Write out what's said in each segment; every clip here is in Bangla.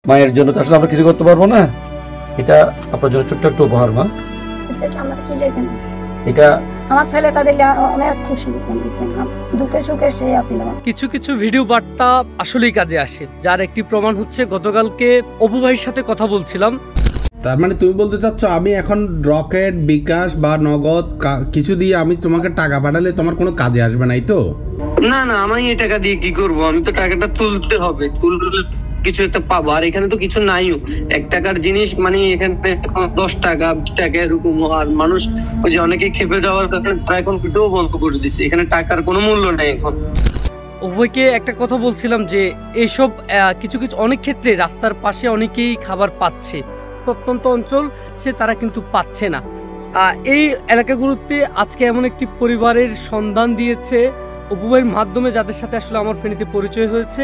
মায়ের জন্য তো আসলে আমরা কিছু করতে পারবো না। এটা আপনার জন্য ছোট্ট একটা উপহার মা। এটা আমার ছেলেটা দিলে অনেক খুশি হতাম, দুঃখে সুখে সে আসছিল। কিছু কিছু ভিডিও বার্তা আসলেই কাজে আসে, যার একটি প্রমাণ হচ্ছে গতকালকে অপু ভাইয়ের সাথে কথা বলছিলাম। তার মানে তুমি বলতে চাচ্ছ আমি এখন রকেট, বিকাশ বা নগদ কিছু দিয়ে আমি তোমাকে টাকা পাঠালে তোমার কোনো কাজে আসবে নাই তো? না না, আমি এই টাকা দিয়ে কি করব? আমি তো টাকাটা তুলতে হবে, তুললে কিছু একটা পাবো। আর এখানে তো কিছু নাইও, 1 টাকার জিনিস মানে এখানে 10 টাকা 20 টাকা এরকম। আর মানুষ ওই যে অনেকে খেপে যাওয়ার কারণে প্রায় এখন ভিডিও বন্ধ করে দিচ্ছে। এখানে টাকার কোনো মূল্য নেই এখন। উভয়কে একটা কথা বলছিলাম যে এইসব কিছু কিছু অনেক ক্ষেত্রে রাস্তার পাশে অনেকেই খাবার পাচ্ছে, প্রত্যন্ত অঞ্চল সে তারা কিন্তু পাচ্ছে না। এই এলাকাগুলোতে আজকে এমন একটি পরিবারের সন্ধান দিয়েছে অপু ভাইয়ের মাধ্যমে, যাদের সাথে আসলে আমার ফেনীতে পরিচয় হয়েছে।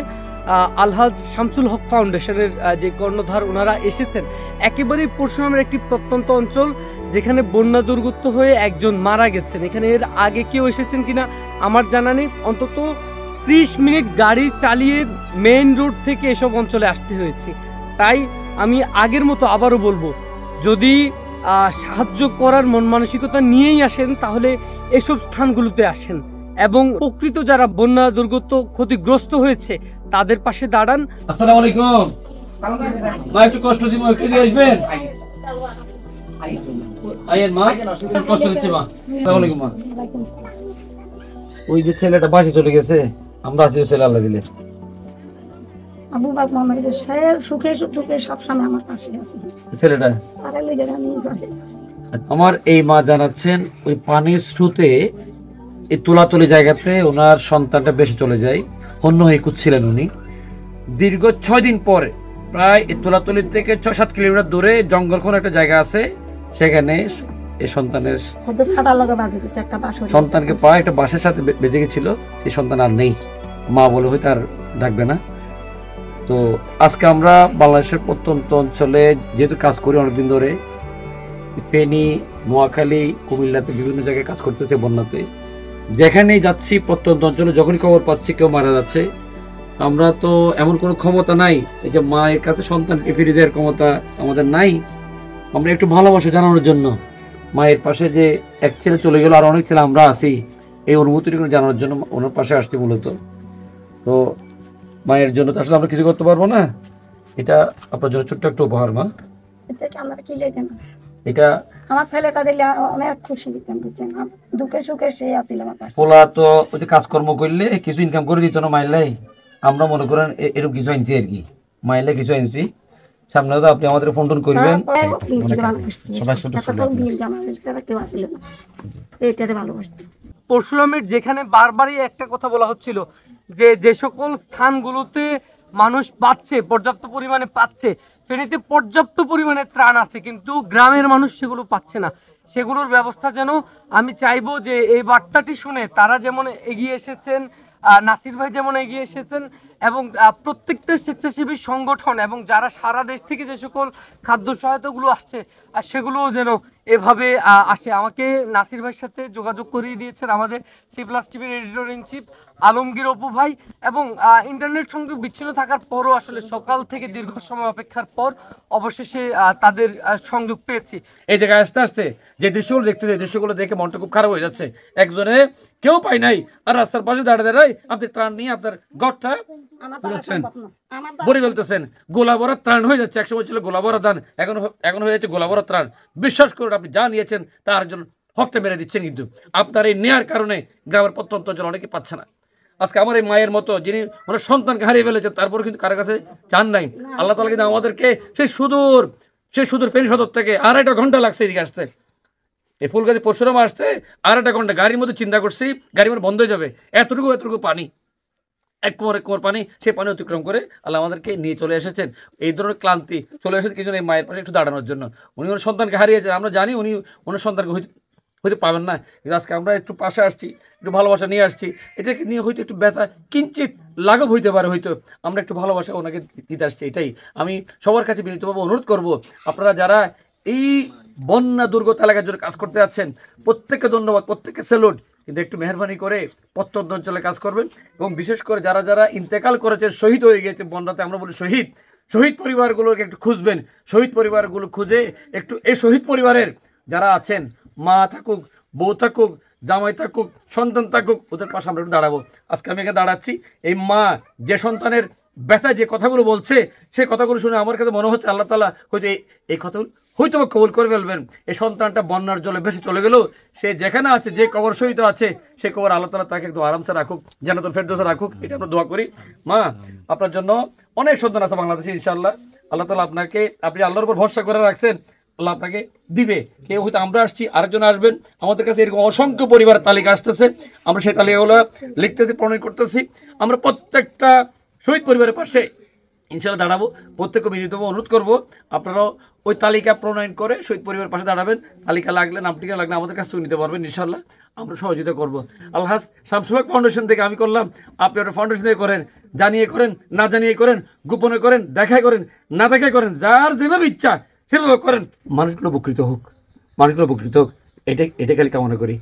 আলহাজ শামসুল হক ফাউন্ডেশনের যে কর্ণধার ওনারা এসেছেন একেবারেই পরশুরামের একটি প্রত্যন্ত অঞ্চল, যেখানে বন্যা দুর্গত হয়ে একজন মারা গেছেন। এখানে এর আগে কেউ এসেছেন কিনা আমার জানা নেই। অন্তত 30 মিনিট গাড়ি চালিয়ে মেইন রোড থেকে এসব অঞ্চলে আসতে হয়েছে। তাই আমি আগের মতো আবারও বলবো, যদি সাহায্য করার মন মানসিকতা নিয়েই আসেন তাহলে এসব স্থানগুলোতে আসেন এবং প্রকৃত যারা বন্যা দুর্গত ক্ষতিগ্রস্ত হয়েছে তাদের পাশে দাঁড়ান। আসসালামু আলাইকুম মা, একটু কষ্ট দিব, একটু দিয়ে আসবেন। আয়েন মা, কষ্ট দিচ্ছে মা। আসসালামু আলাইকুম মা। ওই যে ছেলেটা বাসে চলে গেছে, আমরা আছি ছেলে আল্লাহ দিলে। আবু বাক মোহাম্মদ সে সুখে দুঃখে সবসময় আমার পাশে আছে। ছেলেটা আমার এই মা জানাচ্ছেন ওই পানির স্রোতে এই তোলাতলি জায়গাতে ওনার সন্তানটা বেশি চলে যায়, হন্য হয়ে কুচ্ছিলেন উনি। দীর্ঘ 6 দিন পরে প্রায় এই তোলাতলি থেকে 6-7 কিলোমিটার দূরে জঙ্গলখন একটা জায়গা আছে, সেখানে এই সন্তানের সন্তানকে পায় একটা বাসের সাথে বেঁচে গেছিল। সেই সন্তান আর নেই, মা বলে হয়তো আর ডাকবে না। তো আজকে আমরা বাংলাদেশের প্রত্যন্ত অঞ্চলে যেহেতু কাজ করি অনেকদিন ধরে, ফেনী, নোয়াখালী, কুমিল্লাতে বিভিন্ন জায়গায় কাজ করতেছে বন্যাতে, যেখানেই যাচ্ছি প্রত্যন্ত অঞ্চলে যখনই খবর পাচ্ছি কেউ মারা যাচ্ছে, আমরা তো এমন কোনো ক্ষমতা নাই এই যে মায়ের কাছে সন্তানকে ফিরিয়ে দেওয়ার ক্ষমতা আমাদের নাই। আমরা একটু ভালোবাসা জানানোর জন্য মায়ের পাশে যে এক ছেলে চলে গেল আর অনেক ছেলে আমরা আছি, এই অনুভূতিটুকু জানানোর জন্য ওনার পাশে আসছি মূলত। তো মায়ের জন্য তো আসলে আমরা কিছু করতে পারবো না। এটা আপনার জন্য ছোট্ট একটা উপহার মা। এটা আমার ছেলেটা দিলে অনেক খুশি হতাম, দুঃখে সুখে সে আসছিল আমার পাশে। পোলা তো ওই যে কাজকর্ম করলে কিছু ইনকাম করে দিত না মাইলাই, আমরা মনে করেন এরকম কিছু আনছি আর কি, মাইলে কিছু আনছি। সামনে তো আপনি আমাদের ফোন টোন করবেন। পরশুরামের যেখানে বারবারই একটা কথা বলা হচ্ছিল যে যে সকল স্থানগুলোতে মানুষ পাচ্ছে, পর্যাপ্ত পরিমাণে পাচ্ছে, ফেনীতে পর্যাপ্ত পরিমাণে ত্রাণ আছে, কিন্তু গ্রামের মানুষ সেগুলো পাচ্ছে না। সেগুলোর ব্যবস্থা যেন, আমি চাইবো যে এই বার্তাটি শুনে তারা যেমন এগিয়ে এসেছেন, নাসির ভাই যেমন এগিয়ে এসেছেন, এবং প্রত্যেকটা স্বেচ্ছাসেবী সংগঠন এবং যারা সারা দেশ থেকে যে সকল খাদ্য সহায়তাগুলো আসছে সেগুলোও যেন এভাবে আসে। আমাকে নাসির ভাইয়ের সাথে যোগাযোগ করিয়ে দিয়েছেন আমাদের C+ টিভির editor in chief Alamgir Apu ভাই, এবং ইন্টারনেট সংযোগ বিচ্ছিন্ন থাকার পরও আসলে সকাল থেকে দীর্ঘ সময় অপেক্ষার পর অবশেষে তাদের সংযোগ পেয়েছি। এই জায়গায় আসতে আসতে যে দৃশ্যগুলো দেখতে, যে দৃশ্যগুলো দেখে মনটা খুব খারাপ হয়ে যাচ্ছে। একজনে কেউ পাই নাই আর রাস্তার পাশে দাঁড়িয়ে দাঁড়াই আপনি ত্রাণ নিয়ে আপনার ঘরটা ভরে ফেলতেছেন, গোলা ভরা ত্রাণ হয়ে যাচ্ছে। একসময় ছিল গোলা ভরা ত্রাণ, এখন হয়ে যাচ্ছে গোলা ভরা ত্রাণ। বিশ্বাস করুন, আপনি যা নিয়েছেন তার জন্য হকটা মেরে দিচ্ছেন, কিন্তু আপনার এই নেয়ার কারণে গ্রামের প্রত্যন্ত অঞ্চল অনেকে পাচ্ছে না। আজকে আমার এই মায়ের মতো যিনি ওনার সন্তানকে হারিয়ে ফেলেছে, তারপরে কিন্তু কারো কাছে চান নাই। আল্লাহ তাআলা কিন্তু আমাদেরকে সেই সুদূর ফেনী সদর থেকে 2.5 ঘন্টা লাগছে এদিকে আসতে, এই ফুলগাছি পরশুরাম আসতে 2.5 ঘন্টা। গাড়ির মধ্যে চিন্তা করছি গাড়ি মধ্যে বন্ধ হয়ে যাবে, এতটুকু পানি, এক কোমর পানি, সেই পানি অতিক্রম করে আল্লাহ আমাদেরকে নিয়ে চলে এসেছেন। এই ধরনের ক্লান্তি চলে এসেছে কিছু এই মায়ের পাশে একটু দাঁড়ানোর জন্য। উনি ওনার সন্তানকে হারিয়েছেন, আমরা জানি উনি ওনার সন্তানকে হয়তো পাবেন না, কিন্তু আজকে আমরা একটু পাশে আসছি, একটু ভালোবাসা নিয়ে আসছি। এটাকে নিয়ে হয়তো একটু ব্যথা কিঞ্চিত লাঘব হইতে পারে, হয়তো আমরা একটু ভালোবাসা ওনাকে দিতে আসছি। এটাই আমি সবার কাছে বিনীতভাবে অনুরোধ করব, আপনারা যারা এই বন্যা দুর্গত এলাকার জন্য কাজ করতে যাচ্ছেন প্রত্যেককে ধন্যবাদ, প্রত্যেককে স্যালুট, কিন্তু একটু মেহরবানি করে প্রত্যন্ত অঞ্চলে কাজ করবেন। এবং বিশেষ করে যারা ইন্তেকাল করেছে, শহীদ হয়ে গেছে বন্যাতে, আমরা বলি শহীদ, শহীদ পরিবারগুলোকে একটু খুঁজবেন, শহীদ পরিবারগুলো খুঁজে একটু এই শহীদ পরিবারের যারা আছেন, মা থাকুক, বউ থাকুক, জামাই থাকুক, সন্তান থাকুক, ওদের পাশে আমরা একটু দাঁড়াবো। আজকে আমি এখানে দাঁড়াচ্ছি, এই মা যে সন্তানের ব্যথায় যে কথাগুলো বলছে, সেই কথাগুলো শুনে আমার কাছে মনে হচ্ছে আল্লাহ তাআলা হয়তো এই কথাগুলো হয়তো কবুল করে ফেলবেন। এই সন্তানটা বন্যার জলে ভেসে চলে গেল, সে যেখানে আছে, যে কবর সহিত আছে, সে কবর আল্লাহ তাআলা তাকে একদম আরামসে রাখুক, জান্নাতুল ফেরদৌসে রাখুক, এটা আমরা দোয়া করি। মা, আপনার জন্য অনেক সন্তান আছে বাংলাদেশে, ইনশাআল্লাহ আল্লাহ তাআলা আপনি আল্লাহর উপর ভরসা করে রাখছেন, আল্লাহ আপনাকে দিবে। কেউ হয়তো আমরা আসছি, আরেকজন আসবেন, আমাদের কাছে এরকম অসংখ্য পরিবারের তালিকা আসতেছে, আমরা সেই তালিকাগুলো লিখতেছি, প্রণয়ন করতেছি। আমরা প্রত্যেকটা শহীদ পরিবারের পাশে ইনশাআল্লাহ দাঁড়াবো। প্রত্যেককে বিনীতভাবে অনুরোধ করবো আপনারাও ওই তালিকা প্রণয়ন করে শহীদ পরিবারের পাশে দাঁড়াবেন। তালিকা লাগলে, নামটিকা লাগলে আমাদের কাছ থেকে নিতে পারবেন, ইনশাআল্লাহ আমরা সহযোগিতা করবো। আলহাজ শামসুল হক ফাউন্ডেশন থেকে আমি করলাম, আপনি আপনার ফাউন্ডেশন থেকে করেন, জানিয়ে করেন, না জানিয়ে করেন, গোপনে করেন, দেখায় করেন, না দেখায় করেন, যার যেভাবে ইচ্ছা সেভাবে করেন, মানুষগুলো উপকৃত হোক, মানুষগুলো উপকৃত হোক, এটা খালি কামনা করি।